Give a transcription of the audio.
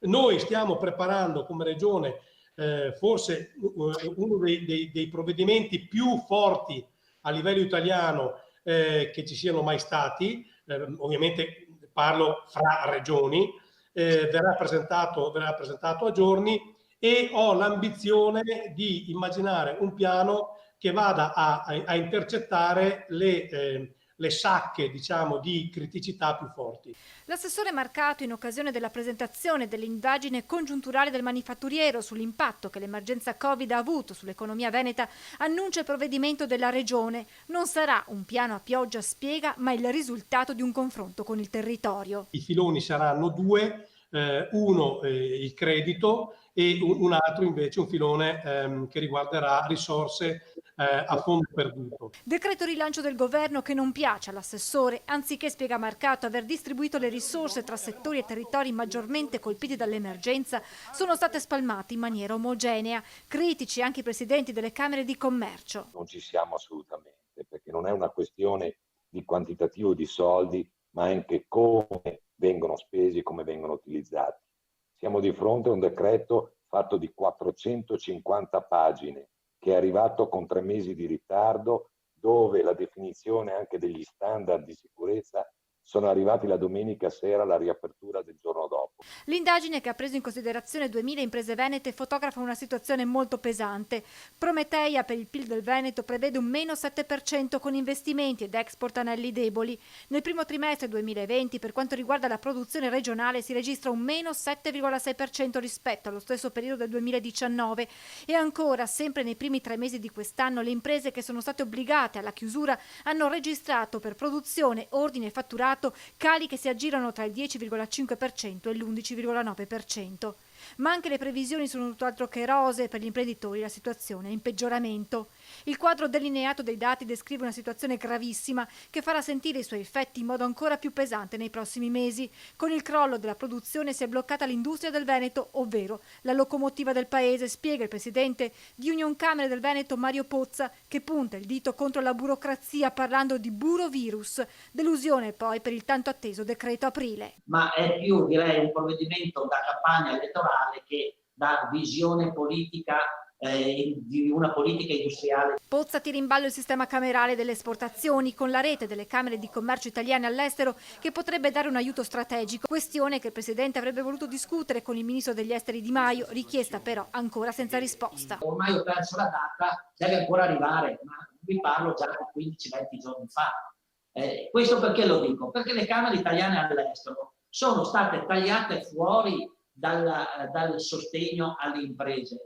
Noi stiamo preparando come Regione forse uno dei provvedimenti più forti a livello italiano che ci siano mai stati, ovviamente parlo fra regioni, verrà presentato a giorni, e ho l'ambizione di immaginare un piano che vada a intercettare le sacche, diciamo, di criticità più forti. L'assessore Marcato, in occasione della presentazione dell'indagine congiunturale del manifatturiero sull'impatto che l'emergenza Covid ha avuto sull'economia veneta, annuncia il provvedimento della Regione. Non sarà un piano a pioggia spiega, ma il risultato di un confronto con il territorio. I filoni saranno due, uno il credito e un altro invece un filone che riguarderà risorse a fondo perduto. Decreto rilancio del governo che non piace all'assessore, anziché, spiega Marcato, aver distribuito le risorse tra settori e territori maggiormente colpiti dall'emergenza, sono state spalmate in maniera omogenea. Critici anche i presidenti delle Camere di Commercio. Non ci siamo assolutamente, perché non è una questione di quantitativo di soldi, ma anche come vengono spesi e come vengono utilizzati. Siamo di fronte a un decreto fatto di 450 pagine, che è arrivato con 3 mesi di ritardo, dove la definizione anche degli standard di sicurezza sono arrivati la domenica sera alla riapertura del giorno dopo. L'indagine, che ha preso in considerazione 2000 imprese venete, fotografa una situazione molto pesante. Prometeia per il PIL del Veneto prevede un meno 7% con investimenti ed export anelli deboli. Nel primo trimestre 2020, per quanto riguarda la produzione regionale, si registra un meno 7,6% rispetto allo stesso periodo del 2019. E ancora, sempre nei primi 3 mesi di quest'anno, le imprese che sono state obbligate alla chiusura hanno registrato per produzione, ordine e fatturato cali che si aggirano tra il 10,5% e l'11,9%. Ma anche le previsioni sono tutt'altro che rosee per gli imprenditori, la situazione è in peggioramento. Il quadro delineato dai dati descrive una situazione gravissima che farà sentire i suoi effetti in modo ancora più pesante nei prossimi mesi. Con il crollo della produzione si è bloccata l'industria del Veneto, ovvero la locomotiva del paese, spiega il presidente di Unioncamere del Veneto Mario Pozza, che punta il dito contro la burocrazia parlando di burovirus. Delusione poi per il tanto atteso decreto aprile. Ma è più, direi, un provvedimento da campagna elettorale che da visione politica, di una politica industriale. Pozza tira in ballo il sistema camerale delle esportazioni con la rete delle Camere di Commercio italiane all'estero, che potrebbe dare un aiuto strategico, questione che il Presidente avrebbe voluto discutere con il Ministro degli Esteri Di Maio, richiesta però ancora senza risposta. Ormai ho perso la data, deve ancora arrivare, ma vi parlo già di 15-20 giorni fa. Questo perché lo dico? Perché le Camere italiane all'estero sono state tagliate fuori dal sostegno alle imprese.